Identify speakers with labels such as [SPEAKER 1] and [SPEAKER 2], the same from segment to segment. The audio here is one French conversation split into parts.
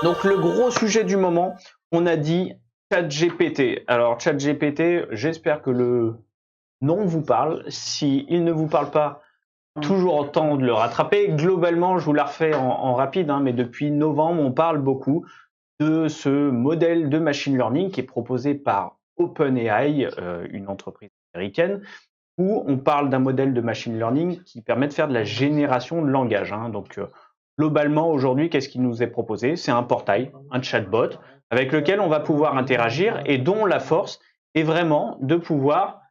[SPEAKER 1] Donc le gros sujet du moment, on a dit ChatGPT. Alors ChatGPT, j'espère que le nom vous parle. S'il ne vous parle pas, toujours temps de le rattraper. Globalement, je vous la refais en rapide, mais depuis novembre, on parle beaucoup de ce modèle de machine learning qui est proposé par OpenAI, une entreprise américaine, où on parle d'un modèle de machine learning qui permet de faire de la génération de langage. Donc, globalement, aujourd'hui, qu'est-ce qui nous est proposé? C'est un portail, un chatbot, avec lequel on va pouvoir interagir et dont la force est vraiment de pouvoir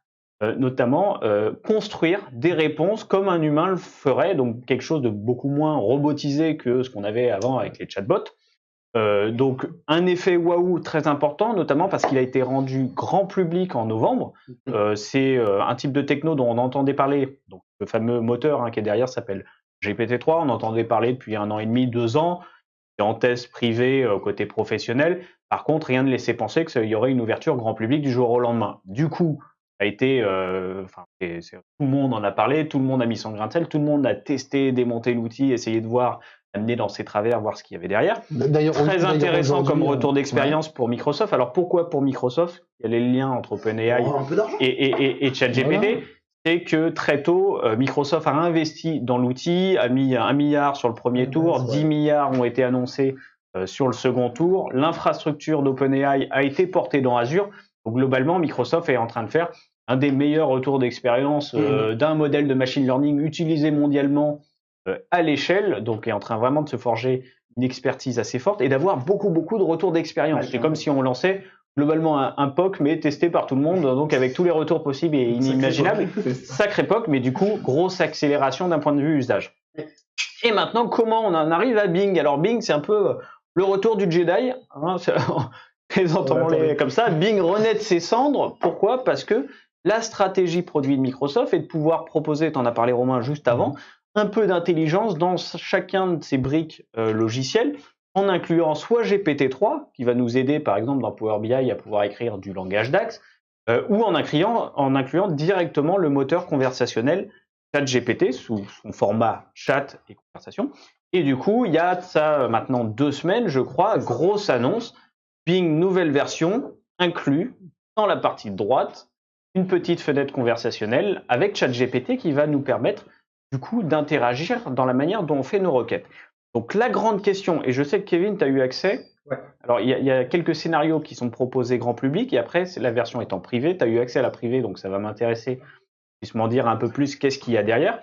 [SPEAKER 1] notamment construire des réponses comme un humain le ferait, donc quelque chose de beaucoup moins robotisé que ce qu'on avait avant avec les chatbots. Donc un effet waouh très important, notamment parce qu'il a été rendu grand public en novembre. C'est un type de techno dont on entendait parler, donc le fameux moteur qui est derrière s'appelle GPT-3, on entendait parler depuis 1 an et demi, 2 ans, c'est en test privé côté professionnel. Par contre, rien ne laissait penser qu'il y aurait une ouverture grand public du jour au lendemain. Du coup, a été, tout le monde en a parlé, tout le monde a mis son grain de sel, tout le monde a testé, démonté l'outil, essayé de voir, amener dans ses travers, voir ce qu'il y avait derrière. Très intéressant comme retour d'expérience pour Microsoft. Alors pourquoi pour Microsoft? Il y a les liens entre OpenAI et ChatGPT. C'est que très tôt, Microsoft a investi dans l'outil, a mis 1 milliard sur le premier tour, 10 milliards ont été annoncés sur le second tour. L'infrastructure d'OpenAI a été portée dans Azure. Donc globalement, Microsoft est en train de faire un des meilleurs retours d'expérience d'un modèle de machine learning utilisé mondialement à l'échelle, donc est en train vraiment de se forger une expertise assez forte et d'avoir beaucoup de retours d'expérience. C'est comme si on lançait globalement un POC, mais testé par tout le monde, donc avec tous les retours possibles et inimaginables. Sacré POC, mais du coup, grosse accélération d'un point de vue usage. Et maintenant, comment on en arrive à Bing? Alors Bing, c'est un peu le retour du Jedi, présentons-les comme ça. Bing renaît de ses cendres. Pourquoi? Parce que la stratégie produit de Microsoft est de pouvoir proposer, tu en as parlé Romain juste avant, un peu d'intelligence dans chacun de ces briques logicielles, en incluant soit GPT-3, qui va nous aider par exemple dans Power BI à pouvoir écrire du langage DAX, ou en incluant directement le moteur conversationnel ChatGPT sous son format chat et conversation. Et du coup, il y a ça maintenant 2 semaines, je crois, grosse annonce, Bing nouvelle version inclut dans la partie droite une petite fenêtre conversationnelle avec ChatGPT qui va nous permettre du coup d'interagir dans la manière dont on fait nos requêtes. Donc la grande question, et je sais que Kevin, tu as eu accès, alors il y a quelques scénarios qui sont proposés grand public et après la version est en privé, tu as eu accès à la privée donc ça va m'intéresser, puisse m'en dire un peu plus qu'est-ce qu'il y a derrière.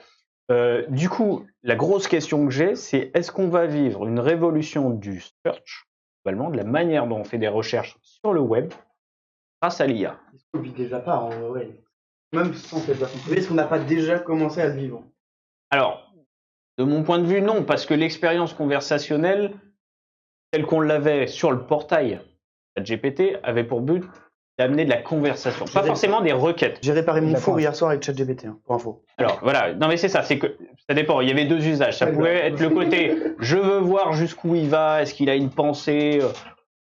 [SPEAKER 1] Du coup, la grosse question que j'ai, c'est est-ce qu'on va vivre une révolution du search, globalement, de la manière dont on fait des recherches sur le web grâce à l'IA?
[SPEAKER 2] Est-ce qu'on vit déjà pas en vrai? Même sans cette version privée, est-ce qu'on n'a pas déjà commencé à le vivre?
[SPEAKER 1] Alors, de mon point de vue, non, parce que l'expérience conversationnelle, telle qu'on l'avait sur le portail ChatGPT, avait pour but d'amener de la conversation, pas forcément des requêtes.
[SPEAKER 2] J'ai réparé mon four hier soir avec ChatGPT, pour info.
[SPEAKER 1] Alors voilà, non mais c'est ça, c'est que ça dépend, il y avait 2 usages. Ça pouvait être le côté je veux voir jusqu'où il va, est-ce qu'il a une pensée,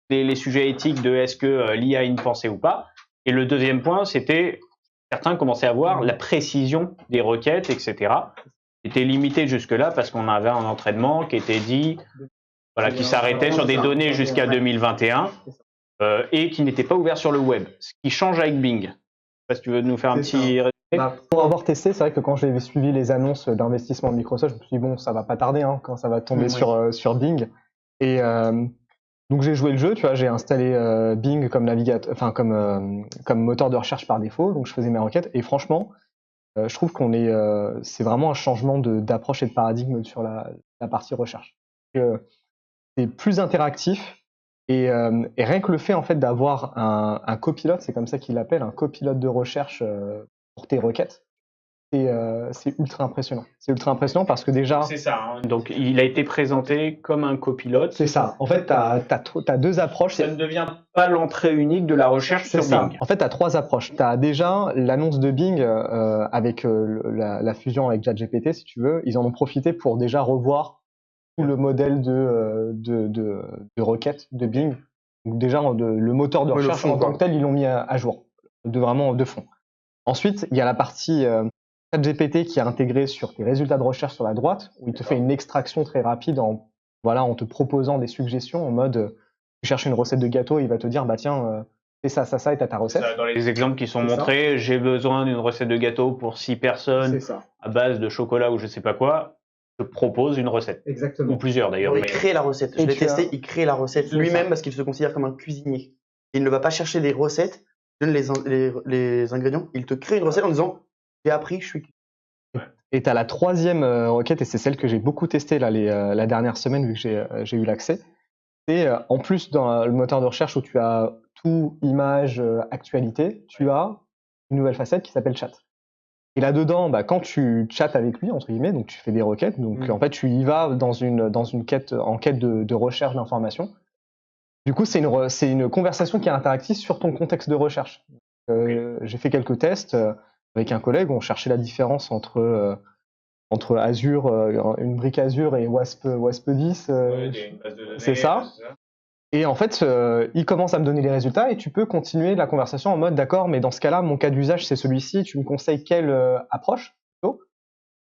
[SPEAKER 1] les sujets éthiques de est-ce que l'IA a une pensée ou pas. Et le deuxième point, c'était certains commençaient à voir la précision des requêtes, etc. C'était limité jusque-là parce qu'on avait un entraînement qui était dit, voilà, qui s'arrêtait sur des données jusqu'à 2021 et qui n'était pas ouvert sur le web. Ce qui change avec Bing. Je sais pas si tu veux nous faire un petit résumé.
[SPEAKER 3] Pour avoir testé, c'est vrai que quand j'ai suivi les annonces d'investissement de Microsoft, je me suis dit bon, ça va pas tarder quand ça va tomber sur Bing. Et donc j'ai joué le jeu, tu vois, j'ai installé Bing comme navigateur, enfin comme moteur de recherche par défaut. Donc je faisais mes requêtes et franchement, je trouve c'est vraiment un changement d'approche et de paradigme sur la partie recherche. C'est plus interactif et rien que le fait en fait d'avoir un copilote, c'est comme ça qu'il l'appelle, un copilote de recherche pour tes requêtes, c'est ultra impressionnant. C'est ultra impressionnant parce que déjà...
[SPEAKER 1] C'est ça, donc il a été présenté comme un copilote.
[SPEAKER 3] C'est ça. En fait, t'as 2 approches.
[SPEAKER 1] Ça ne devient pas l'entrée unique de la recherche sur Bing.
[SPEAKER 3] En fait, t'as 3 approches. T'as déjà l'annonce de Bing avec la fusion avec ChatGPT, si tu veux. Ils en ont profité pour déjà revoir tout le modèle de requête de Bing. Donc déjà, le moteur de recherche en tant que tel, ils l'ont mis à jour, vraiment de fond. Ensuite, il y a la partie ChatGPT qui est intégré sur tes résultats de recherche sur la droite, où il te fait une extraction très rapide en voilà, en te proposant des suggestions en mode tu cherches une recette de gâteau, il va te dire bah tiens, fais ça, ça, ça, et t'as ta recette.
[SPEAKER 1] Dans les exemples qui sont
[SPEAKER 3] C'est
[SPEAKER 1] montrés, j'ai besoin d'une recette de gâteau pour 6 personnes
[SPEAKER 3] C'est ça.
[SPEAKER 1] à base de chocolat ou je sais pas quoi. Je propose une recette. Ou
[SPEAKER 3] Exactement.
[SPEAKER 1] plusieurs d'ailleurs.
[SPEAKER 2] Il
[SPEAKER 1] mais-
[SPEAKER 2] crée la recette. Je
[SPEAKER 3] Et
[SPEAKER 2] l'ai
[SPEAKER 3] tu as-
[SPEAKER 2] testé, il crée la recette
[SPEAKER 3] C'est
[SPEAKER 2] lui-même
[SPEAKER 3] ça.
[SPEAKER 2] parce qu'il se considère comme un cuisinier. Il ne va pas chercher des recettes, il donne les ingrédients, il te crée une recette en disant j'ai appris, je suis.
[SPEAKER 3] Et tu as la troisième requête, et c'est celle que j'ai beaucoup testée là, la dernière semaine, vu que j'ai eu l'accès. C'est en plus dans le moteur de recherche où tu as tout, image, actualité, tu as une nouvelle facette qui s'appelle chat. Et là-dedans, bah, quand tu chattes avec lui, entre guillemets, donc tu fais des requêtes, donc en fait tu y vas dans une quête, en quête de recherche d'informations. Du coup, c'est une conversation qui est interactive sur ton contexte de recherche. J'ai fait quelques tests avec un collègue, on cherchait la différence entre Azure, une brique Azure et WASP 10. C'est ça. Et en fait, il commence à me donner les résultats et tu peux continuer la conversation en mode d'accord, mais dans ce cas-là, mon cas d'usage c'est celui-ci, tu me conseilles quelle approche plutôt.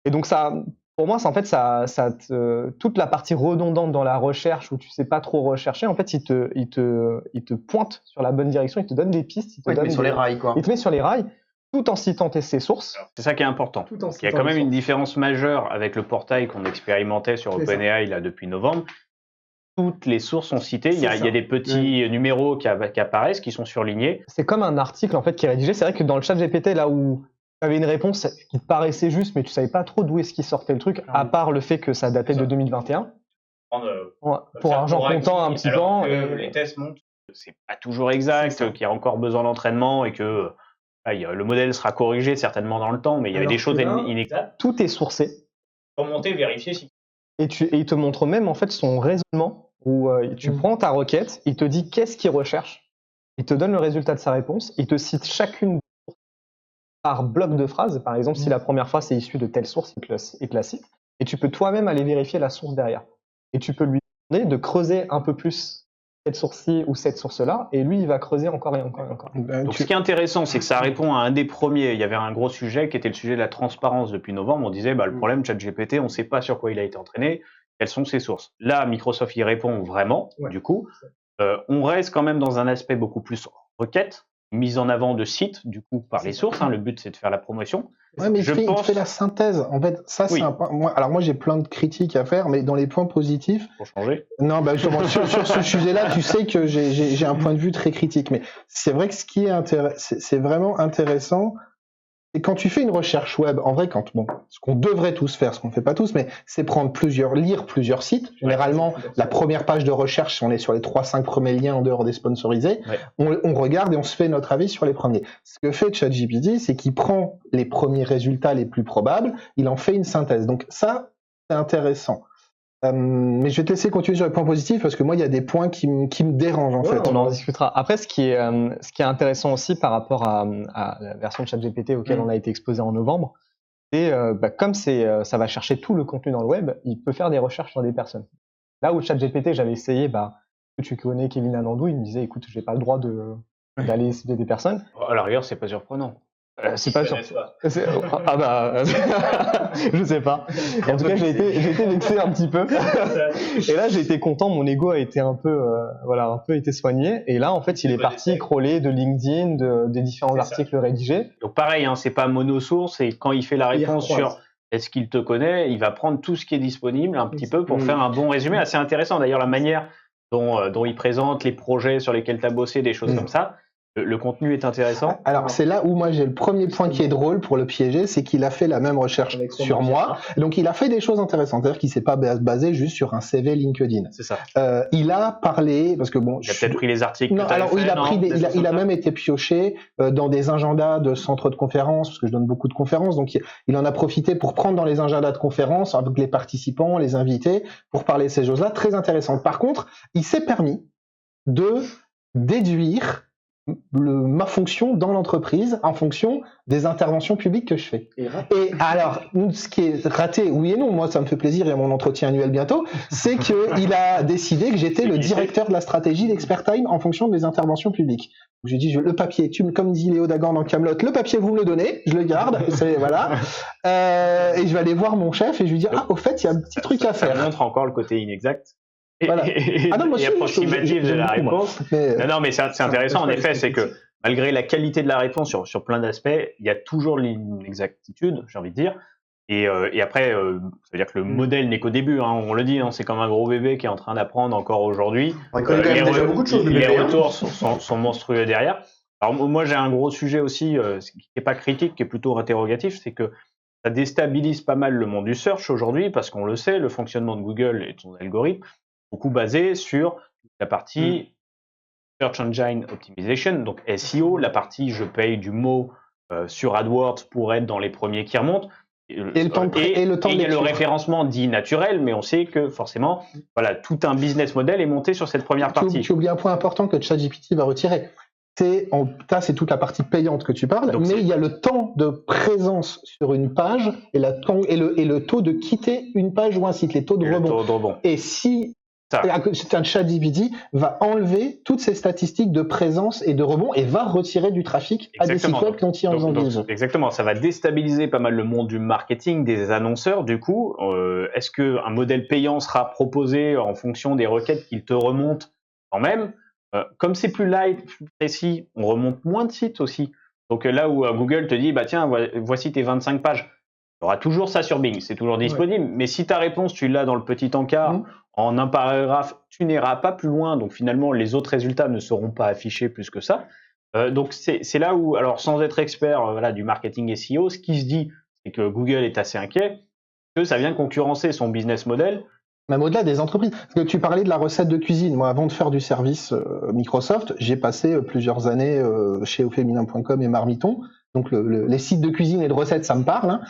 [SPEAKER 3] Et donc ça, pour moi, en fait, toute la partie redondante dans la recherche où tu sais pas trop rechercher, en fait, il te pointe sur la bonne direction, il te donne des pistes,
[SPEAKER 2] Il te met sur les rails, quoi.
[SPEAKER 3] il te met sur les rails, tout en citant ses sources.
[SPEAKER 1] C'est ça qui est important.
[SPEAKER 3] Tout en
[SPEAKER 1] Il y a
[SPEAKER 3] citant
[SPEAKER 1] quand
[SPEAKER 3] les
[SPEAKER 1] même une
[SPEAKER 3] sources.
[SPEAKER 1] différence majeure avec le portail qu'on expérimentait sur
[SPEAKER 3] C'est ça.
[SPEAKER 1] OpenAI là depuis novembre. Toutes les sources sont citées. Il y a
[SPEAKER 3] C'est ça.
[SPEAKER 1] des petits numéros qui apparaissent, qui sont surlignés.
[SPEAKER 3] C'est comme un article en fait qui est rédigé. C'est vrai que dans le chat GPT, là où tu avais une réponse qui te paraissait juste, mais tu savais pas trop d'où est-ce qu'il sortait le truc, à part le fait que ça datait de 2021. Pour argent comptant un petit peu.
[SPEAKER 1] Les tests montrent que c'est pas toujours exact, qu'il y a encore besoin d'entraînement et que le modèle sera corrigé certainement dans le temps, mais il y avait
[SPEAKER 3] Alors
[SPEAKER 1] des choses
[SPEAKER 3] que là,
[SPEAKER 1] inexactes.
[SPEAKER 3] Tout est sourcé.
[SPEAKER 1] Remonter, vérifier si.
[SPEAKER 3] Et il te montre même en fait son raisonnement où tu prends ta requête, il te dit qu'est-ce qu'il recherche, il te donne le résultat de sa réponse, il te cite chacune par bloc de phrase. Par exemple, si la première phrase est issue de telle source, il te la cite. Et tu peux toi-même aller vérifier la source derrière. Et tu peux lui demander de creuser un peu plus cette source-ci ou cette source-là, et lui, il va creuser encore et encore et encore.
[SPEAKER 1] Donc ce qui est intéressant, c'est que ça répond à un des premiers. Il y avait un gros sujet qui était le sujet de la transparence depuis novembre. On disait, le problème ChatGPT, on ne sait pas sur quoi il a été entraîné, quelles sont ses sources. Là, Microsoft y répond vraiment, du coup. On reste quand même dans un aspect beaucoup plus requête, mise en avant de sites, du coup, par les sources. Le but, c'est de faire la promotion.
[SPEAKER 4] Ouais, mais il te fait la synthèse. En fait, ça, c'est un point. Moi, j'ai plein de critiques à faire, mais dans les points positifs.
[SPEAKER 1] Pour changer.
[SPEAKER 4] Non, justement, sur ce sujet-là, tu sais que j'ai un point de vue très critique. Mais c'est vrai que ce qui est c'est vraiment intéressant. Et quand tu fais une recherche web, en vrai, ce qu'on devrait tous faire, ce qu'on ne fait pas tous, mais c'est lire plusieurs sites. Généralement, la première page de recherche, si on est sur les 3-5 premiers liens en dehors des sponsorisés, on regarde et on se fait notre avis sur les premiers. Ce que fait ChatGPT, c'est qu'il prend les premiers résultats les plus probables, il en fait une synthèse. Donc ça, c'est intéressant. Mais je vais te laisser continuer sur les points positifs parce que moi, il y a des points qui me dérangent en fait.
[SPEAKER 3] On en discutera. Après, ce qui est intéressant aussi par rapport à la version de ChatGPT auquel on a été exposé en novembre, c'est comme ça va chercher tout le contenu dans le web, il peut faire des recherches sur des personnes. Là où ChatGPT, j'avais essayé, tu connais Kevin Anandou, il me disait, écoute, j'ai pas le droit d'aller citer des personnes.
[SPEAKER 1] À la rigueur, c'est pas surprenant.
[SPEAKER 3] C'est pas sûr. Je sais pas. En tout cas, j'ai été vexé un petit peu. Et là, j'ai été content. Mon ego a été un peu été soigné. Et là, en fait, il est parti crawler de LinkedIn, des différents articles rédigés.
[SPEAKER 1] Donc pareil, c'est pas monosource. Et quand il fait la réponse sur est-ce qu'il te connaît, il va prendre tout ce qui est disponible un petit peu pour faire un bon résumé. Assez intéressant. D'ailleurs, la manière dont il présente les projets sur lesquels tu as bossé, des choses comme ça. Le contenu est intéressant.
[SPEAKER 4] Alors, c'est là où moi j'ai le premier point qui est drôle pour le piéger, c'est qu'il a fait la même recherche sur moi. Donc, il a fait des choses intéressantes. C'est-à-dire qu'il s'est pas basé juste sur un CV LinkedIn.
[SPEAKER 1] C'est ça.
[SPEAKER 4] Il a parlé, parce que bon.
[SPEAKER 1] Il a peut-être pris les articles.
[SPEAKER 4] Non, alors, il a même été pioché dans des agendas de centres de conférences, parce que je donne beaucoup de conférences. Donc, il en a profité pour prendre dans les agendas de conférences avec les participants, les invités, pour parler de ces choses-là. Très intéressantes. Par contre, il s'est permis de déduire ma fonction dans l'entreprise en fonction des interventions publiques que je fais. Et alors, ce qui est raté, oui et non, moi ça me fait plaisir, il y a mon entretien annuel bientôt, c'est qu'il a décidé que j'étais le directeur de la stratégie d'Expert Time en fonction des interventions publiques. J'ai dit, le papier, comme dit Léo Dagan dans Kaamelott, le papier vous me le donnez, je le garde, voilà. Et je vais aller voir mon chef et je lui dis, au fait, il y a un petit truc à faire.
[SPEAKER 1] Ça montre encore le côté inexact.
[SPEAKER 4] Voilà.
[SPEAKER 1] Et approximatif de la réponse. Non, mais c'est intéressant, en effet, c'est que malgré la qualité de la réponse sur plein d'aspects, il y a toujours l'inexactitude, j'ai envie de dire. Et après, ça veut dire que le modèle n'est qu'au début, hein, on le dit, hein, c'est comme un gros bébé qui est en train d'apprendre encore aujourd'hui.
[SPEAKER 2] Déjà beaucoup de choses,
[SPEAKER 1] les retours sont monstrueux derrière. Alors moi, j'ai un gros sujet aussi, qui n'est pas critique, qui est plutôt interrogatif, c'est que ça déstabilise pas mal le monde du search aujourd'hui, parce qu'on le sait, le fonctionnement de Google et de son algorithme, beaucoup basé sur la partie Search Engine Optimization, donc SEO, la partie je paye du mot sur AdWords pour être dans les premiers qui remontent. Et il y a le référencement dit naturel, mais on sait que forcément, voilà, tout un business model est monté sur cette première partie.
[SPEAKER 4] Tu oublies un point important que ChatGPT va retirer. C'est toute la partie payante que tu parles, donc mais il y a le temps de présence sur une page et le taux de quitter une page ou un site, les taux de rebond. Et si c'est un ChatGPT va enlever toutes ces statistiques de présence et de rebond et va retirer du trafic à des sites web dont il en besoin.
[SPEAKER 1] Exactement, ça va déstabiliser pas mal le monde du marketing, des annonceurs. Du coup, est-ce qu'un modèle payant sera proposé en fonction des requêtes qu'il te remonte quand même? Comme c'est plus light, plus précis, on remonte moins de sites aussi. Donc là où Google te dit, bah tiens, voici tes 25 pages. Il y aura toujours ça sur Bing, c'est toujours disponible. Ouais. Mais si ta réponse, tu l'as dans le petit encart, en un paragraphe, tu n'iras pas plus loin. Donc finalement, les autres résultats ne seront pas affichés plus que ça. Donc c'est là où, alors sans être expert du marketing SEO, ce qui se dit, c'est que Google est assez inquiet, que ça vient concurrencer son business model.
[SPEAKER 4] Même au-delà des entreprises. Parce que tu parlais de la recette de cuisine. Moi, avant de faire du service Microsoft, j'ai passé plusieurs années chez auféminin.com et Marmiton. Donc les sites de cuisine et de recettes, ça me parle. Hein.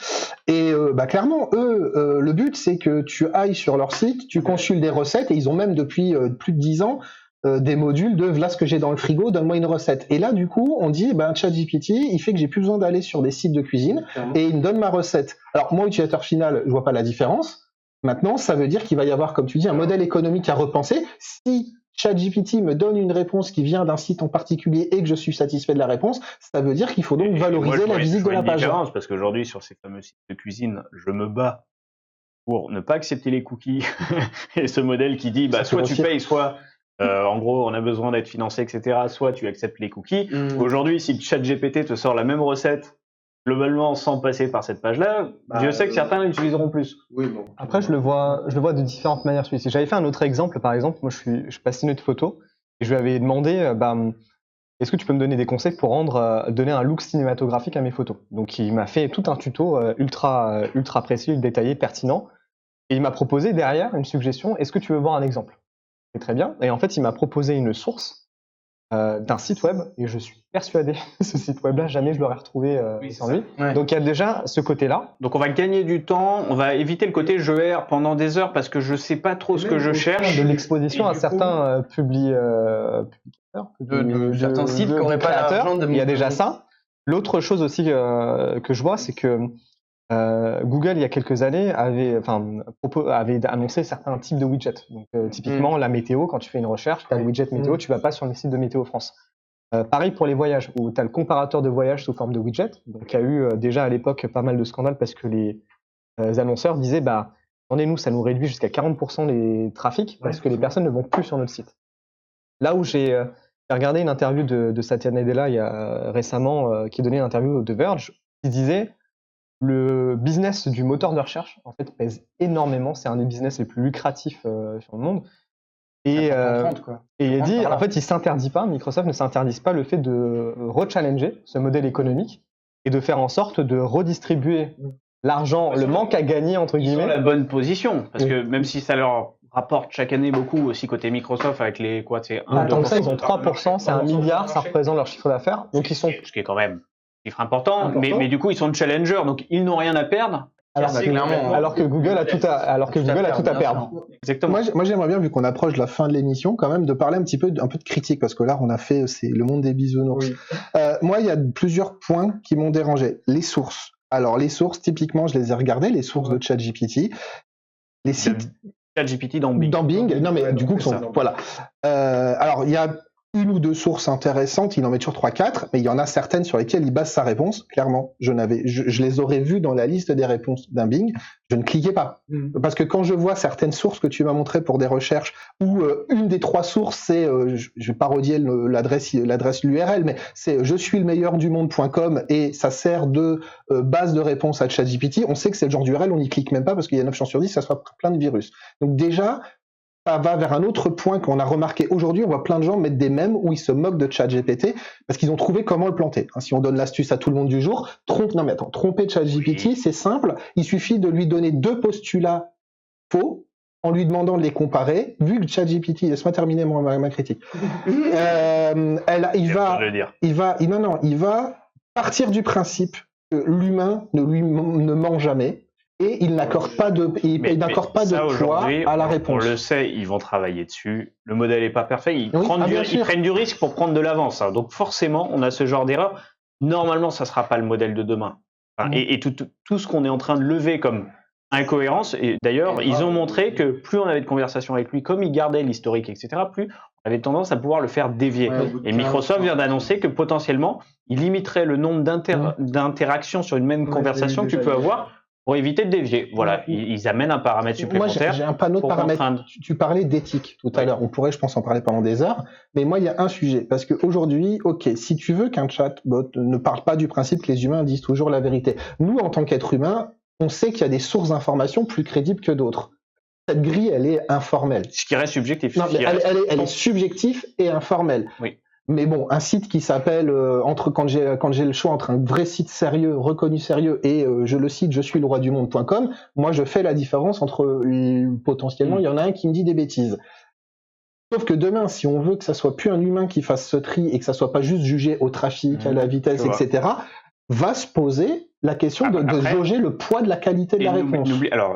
[SPEAKER 4] Et clairement, eux, le but, c'est que tu ailles sur leur site, tu consultes des recettes, et ils ont même depuis plus de 10 ans des modules de voilà ce que j'ai dans le frigo, donne-moi une recette. Et là, du coup, on dit, ChatGPT, il fait que j'ai plus besoin d'aller sur des sites de cuisine, et il me donne ma recette. Alors moi, utilisateur final, je vois pas la différence. Maintenant, ça veut dire qu'il va y avoir, comme tu dis, un modèle économique à repenser. Si ChatGPT me donne une réponse qui vient d'un site en particulier et que je suis satisfait de la réponse, ça veut dire qu'il faut donc valoriser la visite de la page.
[SPEAKER 1] Parce qu'aujourd'hui, sur ces fameux sites de cuisine, je me bats pour ne pas accepter les cookies et ce modèle qui dit, soit tu payes, soit en gros, on a besoin d'être financé, etc., soit tu acceptes les cookies. Aujourd'hui, si ChatGPT te sort la même recette globalement sans passer par cette page-là, je sais que certains l'utiliseront plus.
[SPEAKER 3] Oui, bon. Après, je le vois de différentes manières. Si j'avais fait un autre exemple, par exemple, moi je suis passionné de photos et je lui avais demandé, est-ce que tu peux me donner des conseils pour donner un look cinématographique à mes photos? Donc il m'a fait tout un tuto ultra précis, détaillé, pertinent, et il m'a proposé derrière une suggestion. Est-ce que tu veux voir un exemple? C'est très bien. Et en fait, il m'a proposé une source d'un site web, et je suis persuadé que ce site web-là, jamais je l'aurais retrouvé sans lui. Ouais. Donc il y a déjà ce côté-là.
[SPEAKER 1] Donc on va gagner du temps, on va éviter le côté je erre pendant des heures parce que je sais pas trop ce que je cherche.
[SPEAKER 3] De l'exposition à certains publicateurs,
[SPEAKER 2] certains sites qui n'auraient pas l'argent de.
[SPEAKER 3] Il y a déjà ça. L'autre chose aussi que je vois, c'est que Google, il y a quelques années, avait annoncé certains types de widgets. Donc, typiquement, la météo, quand tu fais une recherche, tu as le widget météo, tu vas pas sur le site de Météo France. Pareil pour les voyages, où tu as le comparateur de voyages sous forme de widget. Donc, il y a eu déjà à l'époque pas mal de scandales parce que les annonceurs disaient, attendez-nous, ça nous réduit jusqu'à 40% les trafics parce que les personnes ne vont plus sur notre site. Là où j'ai regardé une interview de Satya Nadella récémment, qui donnait une interview de The Verge, qui disait le business du moteur de recherche en fait pèse énormément, c'est un des business les plus lucratifs sur le monde. Et il dit en fait, il s'interdit pas, Microsoft ne s'interdise pas le fait de rechallenger ce modèle économique et de faire en sorte de redistribuer l'argent, le manque à gagner entre guillemets.
[SPEAKER 1] Ils ont la bonne position parce que même si ça leur rapporte chaque année beaucoup aussi côté Microsoft avec les c'est
[SPEAKER 3] 1 donc ça ils ont 3%, c'est 1 milliard, ça représente leur chiffre d'affaires. Donc ils sont
[SPEAKER 1] ce qui est quand même chiffre important. Mais du coup, ils sont challenger, donc ils n'ont rien à perdre.
[SPEAKER 3] Alors que Google a tout à perdre.
[SPEAKER 1] Exactement.
[SPEAKER 4] Moi, j'aimerais bien, vu qu'on approche de la fin de l'émission, quand même, de parler un peu de critique, parce que là, on a fait, c'est le monde des bisounours.
[SPEAKER 2] Oui.
[SPEAKER 4] Moi, il y a plusieurs points qui m'ont dérangé. Les sources. Alors, les sources, typiquement, je les ai regardées, les sources de ChatGPT. Les sites.
[SPEAKER 1] ChatGPT dans Bing.
[SPEAKER 4] Dans Bing. Non, mais du coup,
[SPEAKER 1] c'est ça.
[SPEAKER 4] voilà. Alors, il y a une ou deux sources intéressantes, il en met toujours 3-4, mais il y en a certaines sur lesquelles il base sa réponse. Clairement, je les aurais vues dans la liste des réponses d'un Bing, je ne cliquais pas. Parce que quand je vois certaines sources que tu m'as montrées pour des recherches, où une des 3 sources, c'est, je vais parodier l'adresse l'URL, mais c'est je suis le meilleur du monde.com et ça sert de base de réponse à ChatGPT, on sait que c'est le genre d'URL, on n'y clique même pas parce qu'il y a 9 chances sur 10, ça soit plein de virus. Donc déjà, ça va vers un autre point qu'on a remarqué aujourd'hui. On voit plein de gens mettre des mèmes où ils se moquent de ChatGPT parce qu'ils ont trouvé comment le planter. Si on donne l'astuce à tout le monde du jour, tromper ChatGPT, c'est simple. Il suffit de lui donner 2 postulats faux en lui demandant de les comparer. Vu que ChatGPT, laisse-moi terminer ma critique. Il va partir du principe que l'humain ne ment jamais. Et il n'accorde pas de poids à la réponse.
[SPEAKER 1] On le sait, ils vont travailler dessus. Le modèle n'est pas parfait. Ils
[SPEAKER 4] sûr.
[SPEAKER 1] prennent du risque pour prendre de l'avance. Donc forcément, on a ce genre d'erreur. Normalement, ça ne sera pas le modèle de demain. Et tout ce qu'on est en train de lever comme incohérence, et d'ailleurs, ils ont montré que plus on avait de conversations avec lui, comme il gardait l'historique, etc., plus on avait tendance à pouvoir le faire dévier. Et Microsoft vient d'annoncer que potentiellement, il limiterait le nombre d'interactions sur une même conversation que tu peux avoir pour éviter de dévier. Voilà, ils amènent un paramètre supplémentaire.
[SPEAKER 4] Moi, j'ai un panneau de paramètres. Tu parlais d'éthique tout à l'heure. On pourrait, je pense, en parler pendant des heures. Mais moi, il y a un sujet. Parce qu'aujourd'hui, si tu veux qu'un chatbot ne parle pas du principe que les humains disent toujours la vérité. Nous, en tant qu'êtres humains, on sait qu'il y a des sources d'informations plus crédibles que d'autres. Cette grille, elle est informelle.
[SPEAKER 1] Ce qui reste subjectif.
[SPEAKER 4] Non, elle est subjective et informelle.
[SPEAKER 1] Oui.
[SPEAKER 4] Mais bon, un site qui s'appelle quand j'ai le choix entre un vrai site sérieux, reconnu sérieux, et je le cite, je suis le roi du monde.com, moi je fais la différence entre potentiellement il y en a un qui me dit des bêtises. Sauf que demain, si on veut que ça soit plus un humain qui fasse ce tri et que ça soit pas juste jugé au trafic, à la vitesse, etc., va se poser la question de jauger le poids de la qualité de la réponse.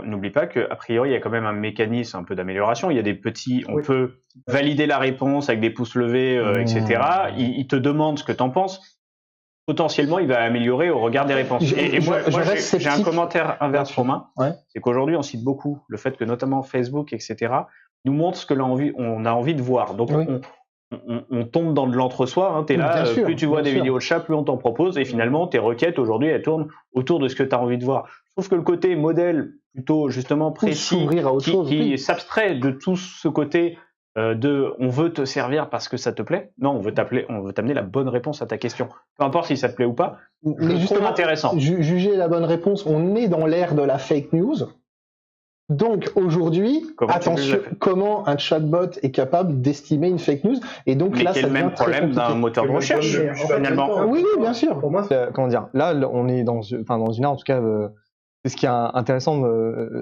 [SPEAKER 1] N'oublie pas qu'a priori, il y a quand même un mécanisme un peu d'amélioration. Il y a des petits, on peut valider la réponse avec des pouces levés, etc. Il te demande ce que tu en penses. Potentiellement, il va améliorer au regard des réponses. Moi, j'ai un commentaire inverse, Romain. C'est qu'aujourd'hui, on cite beaucoup le fait que notamment Facebook, etc., nous montre ce que on a envie de voir. Donc, on tombe dans de l'entre-soi, t'es là, plus tu vois des vidéos de chats, plus on t'en propose, et finalement tes requêtes aujourd'hui elles tournent autour de ce que tu as envie de voir. Je trouve que le côté modèle plutôt justement précis, qui s'abstrait de tout ce côté de on veut te servir parce que ça te plaît, non, on veut t'amener la bonne réponse à ta question, peu importe si ça te plaît ou pas.
[SPEAKER 4] Mais justement, intéressant. Juger la bonne réponse, on est dans l'ère de la fake news. Donc aujourd'hui, attention, comment un chatbot est capable d'estimer une fake news? Et donc là,
[SPEAKER 1] c'est le même problème d'un moteur de recherche, finalement.
[SPEAKER 4] Oui, bien sûr.
[SPEAKER 3] Pour moi, comment dire? Là, on est dans une ère, en tout cas, c'est ce qui est intéressant.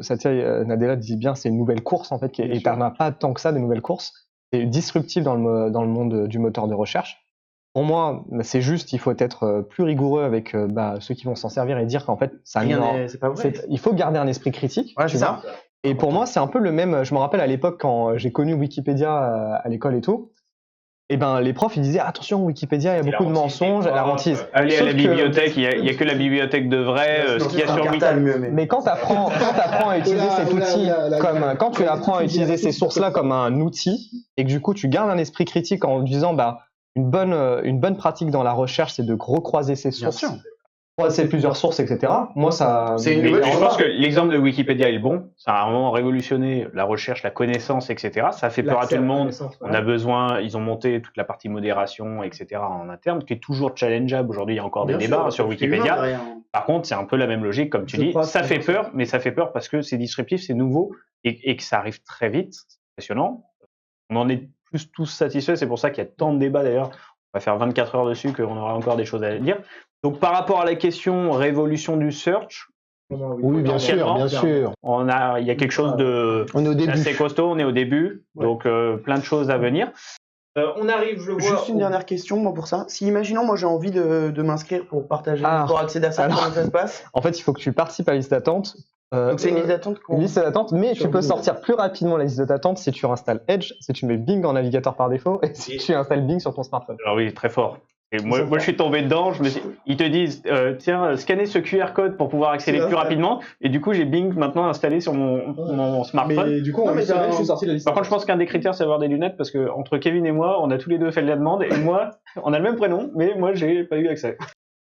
[SPEAKER 3] Satya Nadella dit bien, c'est une nouvelle course en fait, et t'en as pas tant que ça de nouvelles courses. C'est disruptif dans le monde du moteur de recherche. Pour moi, c'est juste, il faut être plus rigoureux avec ceux qui vont s'en servir et dire qu'en fait,
[SPEAKER 2] c'est pas vrai.
[SPEAKER 3] Il faut garder un esprit critique.
[SPEAKER 2] Ouais, c'est ça.
[SPEAKER 3] Et pour moi, c'est un peu le même. Je me rappelle à l'époque quand j'ai connu Wikipédia à l'école et tout. Et ben les profs ils disaient attention, Wikipédia, il y a beaucoup de mensonges, la hantise.
[SPEAKER 1] Allez à la bibliothèque, il y a que la bibliothèque de vrai, ce qu'il y a sur Wikipédia.
[SPEAKER 3] Mais quand tu apprends à utiliser cet outil quand tu apprends à utiliser ces sources-là comme un outil et que du coup tu gardes un esprit critique en disant une bonne pratique dans la recherche, c'est de recroiser ces sources. C'est plusieurs sources, etc. Moi, ça.
[SPEAKER 1] Je pense que l'exemple de Wikipédia est bon. Ça a vraiment révolutionné la recherche, la connaissance, etc. Ça a fait peur à tout le monde. On a besoin. Ils ont monté toute la partie modération, etc. en interne, qui est toujours challengeable. Aujourd'hui, il y a encore des débats sur Wikipédia. Par contre, c'est un peu la même logique, comme tu dis. Ça fait peur, mais ça fait peur parce que c'est disruptif, c'est nouveau et que ça arrive très vite. C'est impressionnant. On en est plus tous satisfaits. C'est pour ça qu'il y a tant de débats d'ailleurs. On va faire 24 heures dessus, qu'on aura encore des choses à dire. Donc, par rapport à la question révolution du search,
[SPEAKER 4] oui, bien sûr.
[SPEAKER 1] Il y a quelque chose de assez costaud. On est au début, donc plein de choses à venir. On arrive, je le vois.
[SPEAKER 2] Juste une dernière question, moi, pour ça. Si, imaginons, moi, j'ai envie de m'inscrire pour partager, pour accéder à ça, comment ça se passe?
[SPEAKER 3] En fait, il faut que tu participes à la liste d'attente.
[SPEAKER 2] Donc, c'est une liste d'attente
[SPEAKER 3] Une liste d'attente, mais tu peux
[SPEAKER 4] Bing.
[SPEAKER 3] sortir plus rapidement la liste d'attente si tu installes Edge, si tu mets Bing en navigateur par défaut et si tu installes Bing sur ton smartphone.
[SPEAKER 1] Alors oui, très fort. Et moi, je suis tombé dedans. Ils te disent, tiens, scannez ce QR code pour pouvoir accéder plus rapidement. Et du coup, j'ai Bing maintenant installé sur mon smartphone.
[SPEAKER 3] Mais du coup,
[SPEAKER 2] Non, mais
[SPEAKER 3] je suis sorti de la liste.
[SPEAKER 1] Par contre, je pense qu'un des critères, c'est avoir des lunettes parce que entre Kevin et moi, on a tous les deux fait de la demande. Et moi, on a le même prénom, mais moi, j'ai pas eu accès.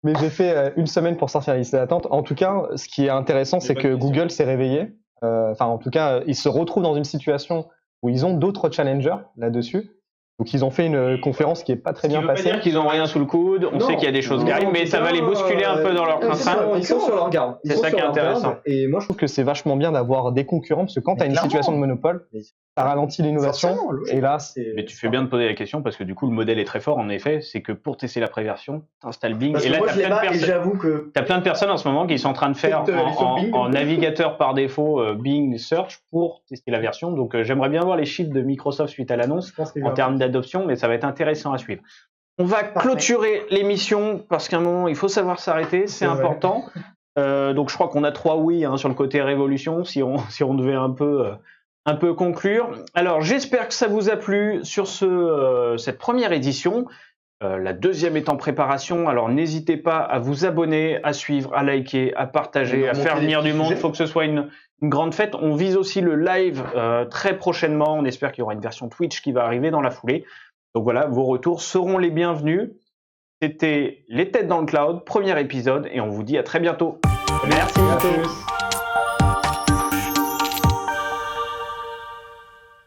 [SPEAKER 3] Mais j'ai fait une semaine pour sortir la liste d'attente. En tout cas, ce qui est intéressant, c'est que Google s'est réveillé. Enfin, en tout cas, ils se retrouvent dans une situation où ils ont d'autres challengers là-dessus. Donc, ils ont fait une conférence qui est pas très bien passée.
[SPEAKER 1] Dire qu'ils ont rien sous le coude. On sait qu'il y a des choses qui arrivent, mais ça va les bousculer un peu dans leur principe.
[SPEAKER 3] Ils sont sur leur garde.
[SPEAKER 1] C'est ça qui est intéressant.
[SPEAKER 3] Et moi, je trouve que c'est vachement bien d'avoir des concurrents parce que quand tu as une
[SPEAKER 2] clairement.
[SPEAKER 3] situation de monopole, ça ralentit l'innovation.
[SPEAKER 2] Forcément, logique.
[SPEAKER 3] Et là, c'est.
[SPEAKER 1] Mais tu fais bien de poser la question parce que du coup, le modèle est très fort. En effet, c'est que pour tester la préversion, t'installes Bing.
[SPEAKER 2] Parce
[SPEAKER 1] Et
[SPEAKER 2] que
[SPEAKER 1] là,
[SPEAKER 2] moi,
[SPEAKER 1] t'as
[SPEAKER 2] je l'ai
[SPEAKER 1] plein de
[SPEAKER 2] pas, et
[SPEAKER 1] personnes.
[SPEAKER 2] j'avoue que.
[SPEAKER 1] T'as plein de personnes en ce moment qui sont en train de faire en navigateur par défaut Bing Search pour tester la version. Donc j'aimerais bien voir les chiffres de Microsoft suite à l'annonce en termes d'adoption, mais ça va être intéressant à suivre. On va clôturer l'émission parce qu'à un moment il faut savoir s'arrêter, c'est important. Donc je crois qu'on a 3 oui sur le côté révolution si on devait un peu conclure. Alors j'espère que ça vous a plu sur cette première édition. La deuxième est en préparation, alors n'hésitez pas à vous abonner, à suivre, à liker, à partager, à faire venir du monde. Il faut que ce soit une grande fête. On vise aussi le live très prochainement. On espère qu'il y aura une version Twitch qui va arriver dans la foulée. Donc voilà, vos retours seront les bienvenus. C'était Les Têtes dans le Cloud, premier épisode, et on vous dit à très bientôt. Merci à tous.